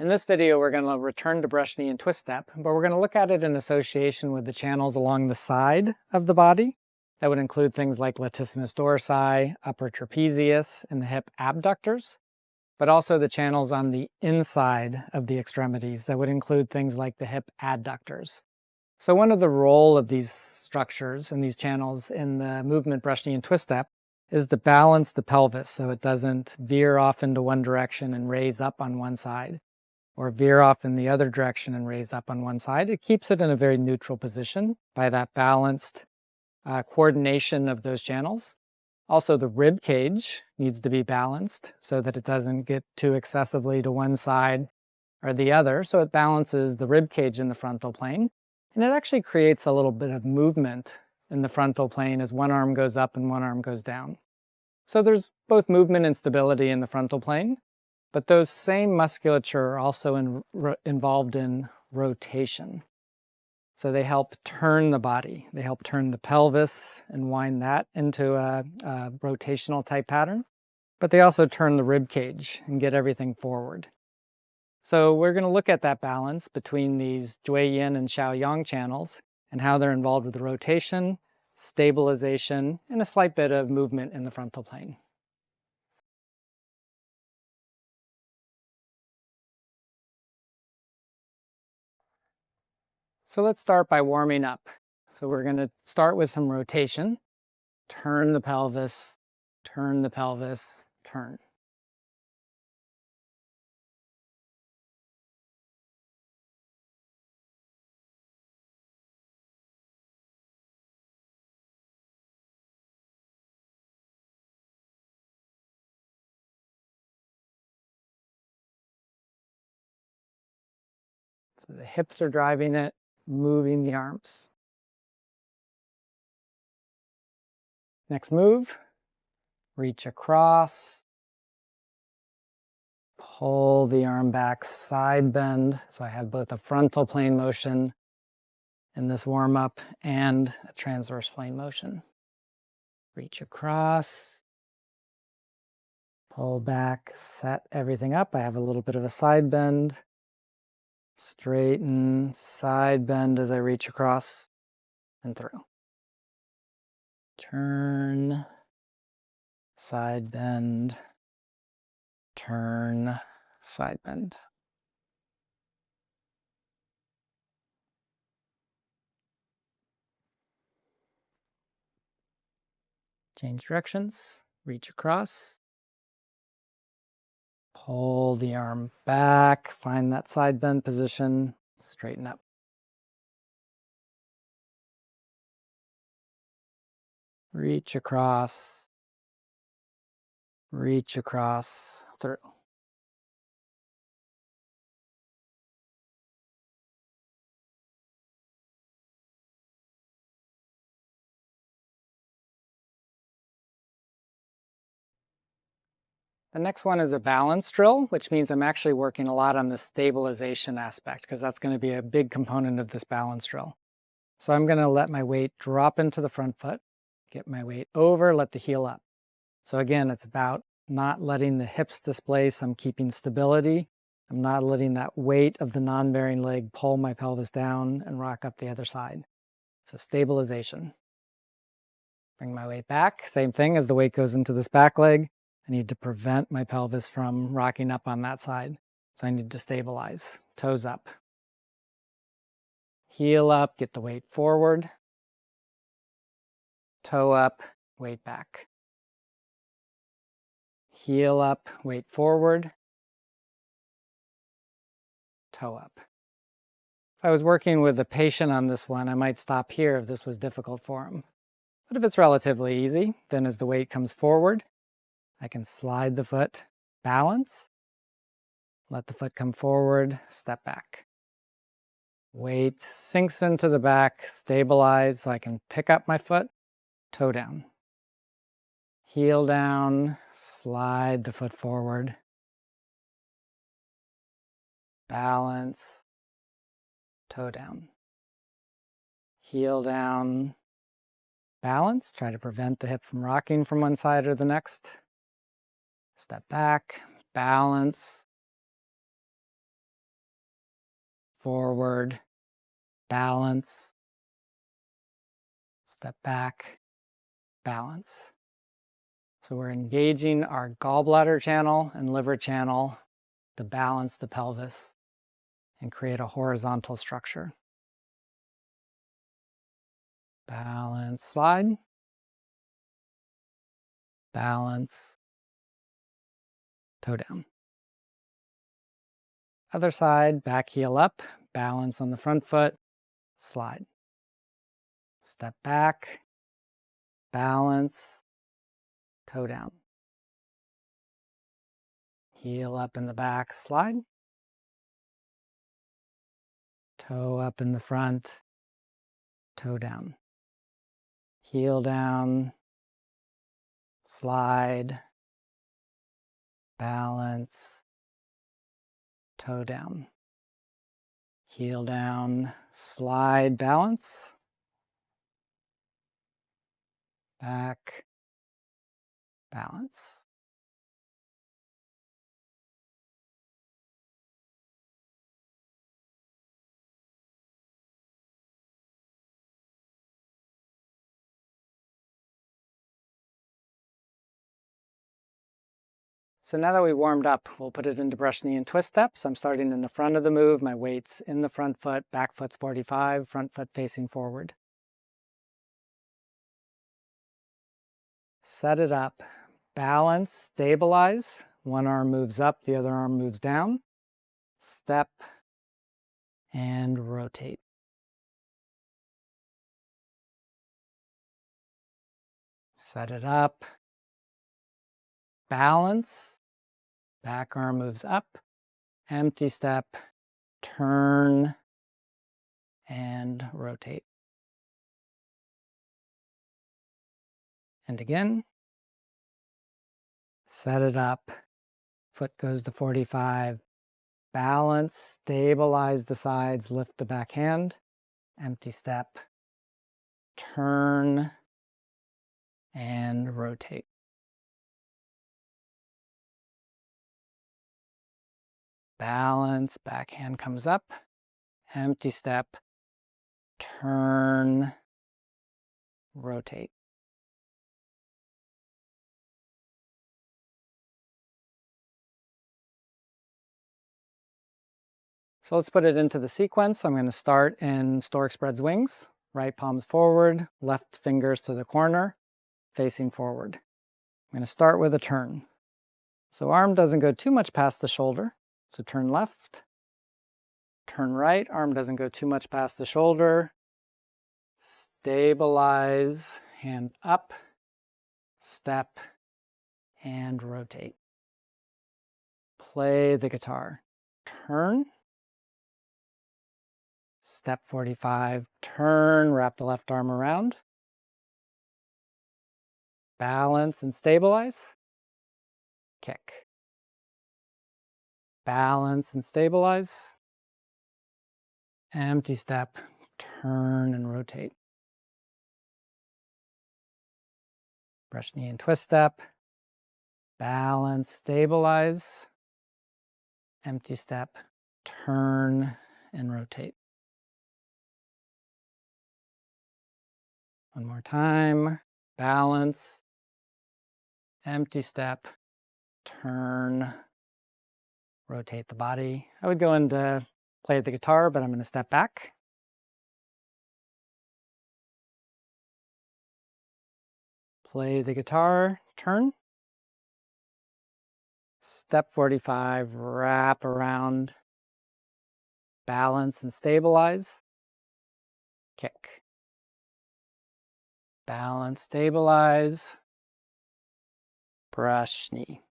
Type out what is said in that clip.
In this video, we're going to return to brush knee and twist step, but we're going to look at it in association with the channels along the side of the body. That would include things like latissimus dorsi, upper trapezius, and the hip abductors, but also the channels on the inside of the extremities. That would include things like the hip adductors. So one of the role of these structures and these channels in the movement brush knee and twist step is to balance the pelvis so it doesn't veer off into one direction and raise up on one side, or veer off in the other direction and raise up on one side. It keeps it in a very neutral position by that balanced coordination of those channels. Also, the rib cage needs to be balanced so that it doesn't get too excessively to one side or the other. So it balances the rib cage in the frontal plane. And it actually creates a little bit of movement in the frontal plane as one arm goes up and one arm goes down. So there's both movement and stability in the frontal plane, but those same musculature are also involved in rotation. So they help turn the body. They help turn the pelvis and wind that into a rotational type pattern, but they also turn the rib cage and get everything forward. So we're going to look at that balance between these Jui Yin and Xiao Yang channels and how they're involved with the rotation, stabilization, and a slight bit of movement in the frontal plane. So let's start by warming up. So we're going to start with some rotation. Turn the pelvis, turn the pelvis, turn. So the hips are driving it, moving the arms. Next move, reach across, pull the arm back, side bend. So I have both a frontal plane motion in this warm up and a transverse plane motion. Reach across, pull back, set everything up. I have a little bit of a side bend. Straighten, side bend as I reach across and through. Turn, side bend, turn, side bend. Change directions, reach across, pull the arm back, find that side bend position, straighten up. Reach across, through. The next one is a balance drill, which means I'm actually working a lot on the stabilization aspect because that's going to be a big component of this balance drill. So I'm going to let my weight drop into the front foot, get my weight over, let the heel up. So again, it's about not letting the hips displace. I'm keeping stability. I'm not letting that weight of the non-bearing leg pull my pelvis down and rock up the other side. So stabilization. Bring my weight back. Same thing as the weight goes into this back leg. I need to prevent my pelvis from rocking up on that side. So I need to stabilize. Toes up. Heel up, get the weight forward. Toe up, weight back. Heel up, weight forward. Toe up. If I was working with a patient on this one, I might stop here if this was difficult for him. But if it's relatively easy, then as the weight comes forward, I can slide the foot, balance, let the foot come forward, step back. Weight sinks into the back, stabilize so I can pick up my foot, toe down. Heel down, slide the foot forward. Balance, toe down. Heel down, balance. Try to prevent the hip from rocking from one side or the next. Step back, balance, forward, balance, step back, balance. So we're engaging our gallbladder channel and liver channel to balance the pelvis and create a horizontal structure. Balance, slide, balance, toe down. Other side, back heel up, balance on the front foot, slide. Step back, balance, toe down. Heel up in the back, slide. Toe up in the front, toe down. Heel down, slide, balance, toe down. Heel down, slide, balance, back, balance. So now that we warmed up, we'll put it into brush, knee, and twist step. So I'm starting in the front of the move, my weight's in the front foot, back foot's 45, front foot facing forward. Set it up, balance, stabilize. One arm moves up, the other arm moves down. Step and rotate. Set it up, balance, back arm moves up, empty step, turn, and rotate. And again, set it up, foot goes to 45, balance, stabilize the sides, lift the back hand, empty step, turn, and rotate. Balance, back hand comes up, empty step, turn, rotate. So let's put it into the sequence. I'm going to start in stork spreads wings, right palms forward, left fingers to the corner, facing forward. I'm going to start with a turn. So arm doesn't go too much past the shoulder. So turn left, turn right, arm doesn't go too much past the shoulder. Stabilize, hand up, step, and rotate. Play the guitar. Turn, step 45, turn, wrap the left arm around. Balance and stabilize. Kick. Balance and stabilize. Empty step, turn and rotate. Brush, knee, and twist step. Balance, stabilize. Empty step, turn and rotate. One more time. Balance, empty step, turn, rotate the body. I would go into play the guitar, but I'm going to step back. Play the guitar, turn. Step 45, wrap around. Balance and stabilize. Kick. Balance, stabilize. Brush, knee.